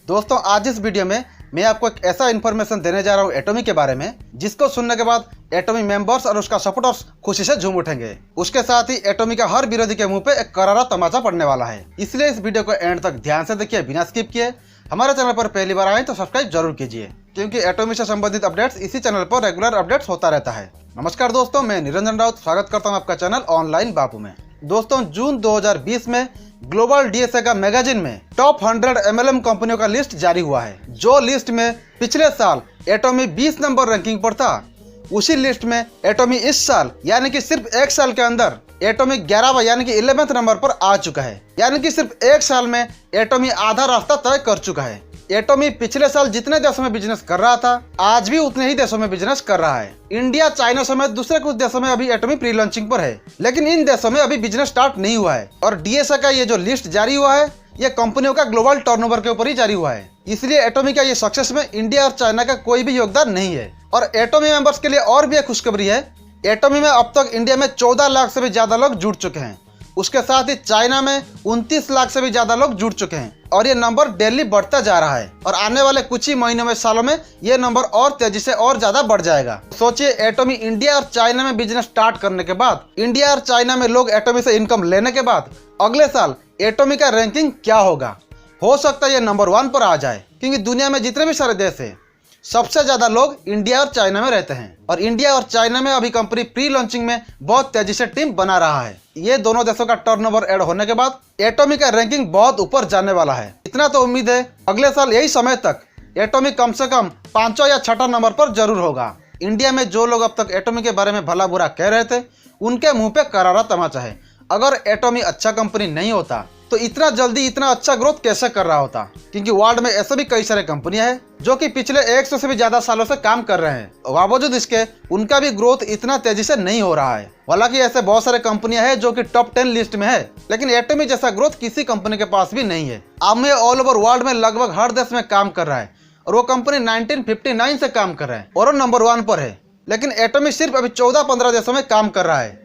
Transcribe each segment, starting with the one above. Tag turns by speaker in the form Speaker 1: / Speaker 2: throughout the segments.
Speaker 1: दोस्तों आज इस वीडियो में मैं आपको एक ऐसा इन्फॉर्मेशन देने जा रहा हूँ एटॉमी के बारे में जिसको सुनने के बाद एटॉमी मेंबर्स और उसका सपोर्टर्स खुशी से झूम उठेंगे। उसके साथ ही एटॉमी का हर विरोधी के मुंह पे एक करारा तमाचा पड़ने वाला है। इसलिए इस वीडियो को एंड तक ध्यान से देखिए, बिना स्किप किए। हमारे चैनल पर पहली बार आए तो सब्सक्राइब जरूर कीजिए, क्योंकि एटॉमी से संबंधित अपडेट्स इसी चैनल पर रेगुलर अपडेट्स होता रहता है। नमस्कार दोस्तों, मैं निरंजन राउत स्वागत करता हूँ आपका चैनल ऑनलाइन बापू में। दोस्तों जून 2020 में ग्लोबल डीएसए का मैगजीन में टॉप 100 एमएलएम कंपनियों का लिस्ट जारी हुआ है। जो लिस्ट में पिछले साल एटॉमी 20 नंबर रैंकिंग पर था, उसी लिस्ट में एटॉमी इस साल यानी कि सिर्फ एक साल के अंदर एटॉमी 11वां यानी कि 11वें नंबर पर आ चुका है। यानी कि सिर्फ एक साल में एटॉमी आधा रास्ता तय कर चुका है। एटॉमी पिछले साल जितने देशों में बिजनेस कर रहा था, आज भी उतने ही देशों में बिजनेस कर रहा है। इंडिया, चाइना समेत दूसरे कुछ देशों में अभी एटॉमी प्री लॉन्चिंग पर है, लेकिन इन देशों में अभी बिजनेस स्टार्ट नहीं हुआ है। और डीएसए का ये जो लिस्ट जारी हुआ है, ये कंपनियों का ग्लोबल टर्नओवर के ऊपर ही जारी हुआ है। इसलिए एटॉमी का ये सक्सेस में इंडिया और चाइना का कोई भी योगदान नहीं है। और एटॉमी मेंबर्स के लिए और भी एक खुशखबरी है। एटॉमी में अब तक इंडिया में 14 लाख से भी ज्यादा लोग जुड़ चुके हैं। उसके साथ ही चाइना में 29 लाख से भी ज्यादा लोग जुड़ चुके हैं और ये नंबर डेली बढ़ता जा रहा है। और आने वाले कुछ ही महीनों में, सालों में ये नंबर और तेजी से और ज्यादा बढ़ जाएगा। सोचिए, एटॉमी इंडिया और चाइना में बिजनेस स्टार्ट करने के बाद, इंडिया और चाइना में लोग एटॉमी से इनकम लेने के बाद अगले साल एटॉमी का रैंकिंग क्या होगा। हो सकता है ये नंबर 1 पर आ जाए, क्योंकि दुनिया में जितने भी सारे देश है, सबसे ज्यादा लोग इंडिया और चाइना में रहते हैं। और इंडिया और चाइना में अभी कंपनी प्री लॉन्चिंग में बहुत तेजी से टीम बना रहा है। ये दोनों देशों का टर्नओवर ऐड होने के बाद एटॉमी का रैंकिंग बहुत ऊपर जाने वाला है। इतना तो उम्मीद है अगले साल यही समय तक एटॉमी कम से कम 5वां या 6वां नंबर पर जरूर होगा। इंडिया में जो लोग अब तक एटॉमी के बारे में भला बुरा कह रहे थे, उनके मुंह पे करारा तमाचा है। अगर एटॉमी अच्छा कंपनी नहीं होता तो इतना जल्दी इतना अच्छा ग्रोथ कैसे कर रहा होता, क्योंकि वर्ल्ड में ऐसे भी कई सारे कंपनियां हैं जो कि पिछले 100 से भी ज्यादा सालों से काम कर रहे हैं। बावजूद इसके उनका भी ग्रोथ इतना तेजी से नहीं हो रहा है। हालांकि ऐसे बहुत सारे कंपनियां हैं जो कि टॉप 10 लिस्ट में है, लेकिन एटॉमी जैसा ग्रोथ किसी कंपनी के पास भी नहीं है। अब में ऑल ओवर वर्ल्ड में लगभग हर देश में काम कर रहा है और वो कंपनी 1959 से काम कर रहा है और वो नंबर 1 पर है। लेकिन एटॉमी सिर्फ अभी 14-15 देशों में काम कर रहा है,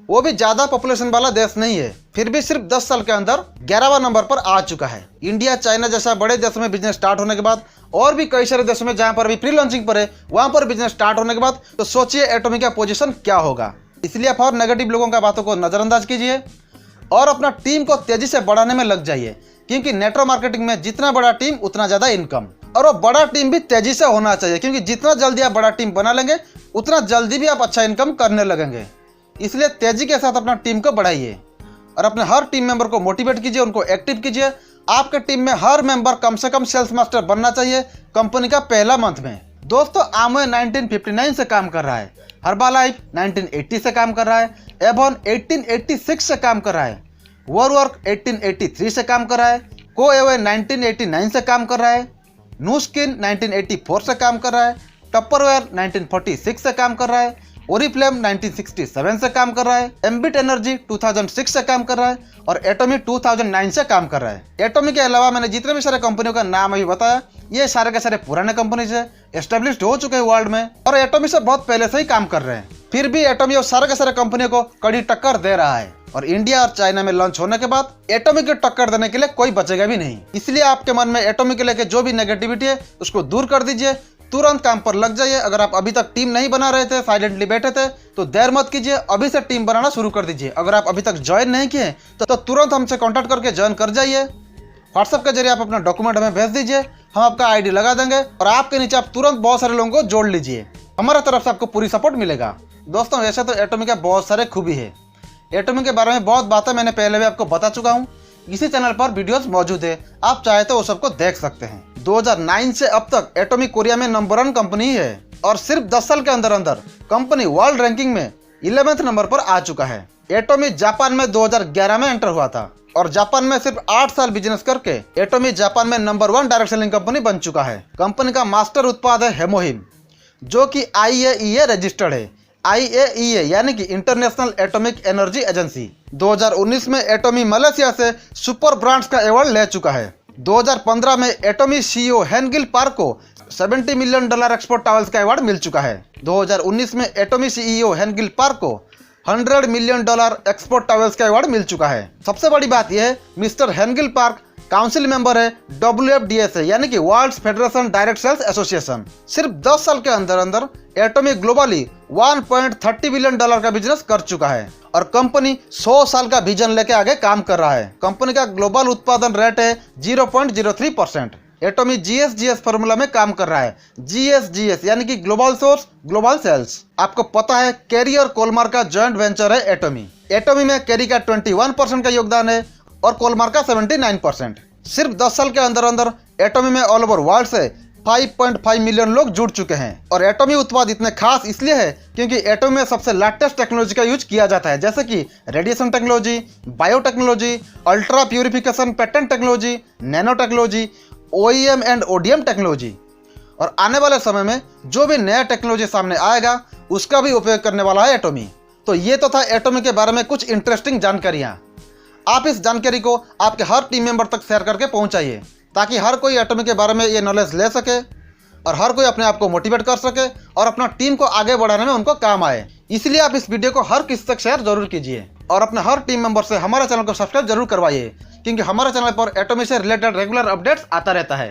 Speaker 1: वो भी ज्यादा पॉपुलेशन वाला देश नहीं है। फिर भी सिर्फ 10 साल के अंदर 11वां नंबर पर आ चुका है। इंडिया, चाइना जैसा बड़े देशों में बिजनेस स्टार्ट होने के बाद और भी कई सारे देशों में जहां पर अभी प्री लॉन्चिंग पर है, वहां पर बिजनेस स्टार्ट होने के बाद तो सोचिए एटॉमी का पोजीशन क्या होगा। इसलिए आप और नेगेटिव लोगों का बातों को नजरअंदाज कीजिए और अपना टीम को तेजी से बढ़ाने में लग जाइए, क्योंकि नेटवर्क मार्केटिंग में जितना बड़ा टीम उतना ज्यादा इनकम। और वो बड़ा टीम भी तेजी से होना चाहिए, क्योंकि जितना जल्दी आप बड़ा टीम बना लेंगे उतना जल्दी भी आप अच्छा इनकम करने लगेंगे। इसलिए तेजी के साथ अपना टीम को बढ़ाइए और अपने हर टीम मेंबर को मोटिवेट कीजिए, उनको एक्टिव कीजिए। आपके टीम में हर मेंबर कम से कम सेल्स मास्टर बनना चाहिए कंपनी का पहला मंथ में। दोस्तों आमवे 1959 से काम कर रहा है, हर्बालाइफ 1980 से काम कर रहा है, एवॉन 1886 से काम कर रहा है, वॉरवर्क 1883 से काम कर रहा है, कोएवे 1989 से काम कर रहा है, नूस्किन 1984 से काम कर रहा है, टप्परवेयर 1946 से काम कर रहा है, ओरिफ्लेम 1967 से काम कर रहा है, एम्बिट एनर्जी 2006 से काम कर रहा है और एटॉमी 2009 से काम कर रहा है। एटॉमी के अलावा मैंने जितने भी सारे कंपनियों का नाम अभी बताया, ये सारे के सारे पुराने कंपनीज है, एस्टेब्लिश्ड हो चुके हैं वर्ल्ड में और एटॉमी से बहुत पहले से ही काम कर रहे हैं। फिर भी एटॉमी और सारे के सारे कंपनियों को कड़ी टक्कर दे रहा है और इंडिया और चाइना में लॉन्च होने के बाद एटॉमी की टक्कर देने के लिए कोई बचेगा भी नहीं। इसलिए आपके मन में एटॉमी के लेके जो भी नेगेटिविटी है उसको दूर कर दीजिए, तुरंत काम पर लग जाइए। अगर आप अभी तक टीम नहीं बना रहे थे, साइलेंटली बैठे थे, तो देर मत कीजिए, अभी से टीम बनाना शुरू कर दीजिए। अगर आप अभी तक ज्वाइन नहीं किए तो तुरंत हमसे कांटेक्ट करके ज्वाइन कर जाइए। व्हाट्सएप के जरिए आप अपना डॉक्यूमेंट हमें भेज दीजिए, हम आपका आईडी लगा देंगे और आपके नीचे आप तुरंत बहुत सारे लोगों को जोड़ लीजिए। हमारे तरफ से आपको पूरी सपोर्ट मिलेगा। दोस्तों वैसे तो एटॉमी का बहुत सारे खूबी है। एटॉमी के बारे में बहुत बातें मैंने पहले भी आपको बता चुका हूँ। इसी चैनल पर वीडियोस मौजूद है, आप चाहे तो वो सबको देख सकते हैं। 2009 से अब तक एटॉमी कोरिया में नंबर 1 कंपनी है और सिर्फ 10 साल के अंदर अंदर कंपनी वर्ल्ड रैंकिंग में 11वें नंबर पर आ चुका है। एटॉमी जापान में 2011 में एंटर हुआ था और जापान में सिर्फ 8 साल बिजनेस करके एटॉमी जापान में नंबर 1 डायरेक्ट सेलिंग कंपनी बन चुका है। कंपनी का मास्टर उत्पाद है हेमोहिम, जो कि IAEA रजिस्टर्ड है। IAEA यानी कि इंटरनेशनल एटॉमिक एनर्जी एजेंसी। 2019 में एटॉमी मलेशिया से सुपर ब्रांड्स का अवार्ड ले चुका है। 2015 में एटॉमी CEO हेनगिल पार्क को $70 मिलियन एक्सपोर्ट टॉवल्स का अवार्ड मिल चुका है। 2019 में एटॉमी CEO हेनगिल पार्क को $100 मिलियन एक्सपोर्ट टॉवल्स का अवार्ड मिल चुका है। सबसे बड़ी बात यह है, mister Hengil Park council member है WFDSA यानी कि world federation direct sales association. सिर्फ 10 साल के अंदर अंदर एटॉमी ग्लोबली $1.30 बिलियन का बिजनेस कर चुका है और कंपनी 100 साल का विजन लेके आगे काम कर रहा है। कंपनी का ग्लोबल उत्पादन रेट है 0.03%। एटॉमी GSGS फॉर्मूला में काम कर रहा है। GSGS यानी कि ग्लोबल सोर्स ग्लोबल सेल्स। आपको पता है कैरी और कोलमार का जॉइंट वेंचर है एटॉमी। एटॉमी में कैरी का 21% का योगदान है और कोलमार का 79%। सिर्फ 10 साल के अंदर अंदर एटॉमी में ऑल ओवर वर्ल्ड से 5.5 मिलियन लोग जुड़ चुके हैं। और एटॉमी उत्पाद इतने खास इसलिए है क्योंकि एटॉमी में सबसे लेटेस्ट टेक्नोलॉजी का यूज किया जाता है, जैसे कि radiation technology, biotechnology, ultra purification patent technology, nano technology, OEM and ODM technology. और आने वाले समय में जो भी नया टेक्नोलॉजी सामने आएगा उसका भी उपयोग करने वाला है एटॉमी। तो ये तो था एटॉमी के बारे में कुछ इंटरेस्टिंग जानकारियाँ। आप इस जानकारी को आपके हर टीम मेंबर तक शेयर करके पहुंचाइए ताकि हर कोई एटॉमी के बारे में ये नॉलेज ले सके और हर कोई अपने आप को मोटिवेट कर सके और अपना टीम को आगे बढ़ाने में उनको काम आए। इसलिए आप इस वीडियो को हर किसी तक शेयर जरूर कीजिए और अपने हर टीम मेंबर से हमारे चैनल को सब्सक्राइब जरूर करवाइए क्योंकि हमारे चैनल पर एटॉमी से रिलेटेड रेगुलर अपडेट्स आता रहता है।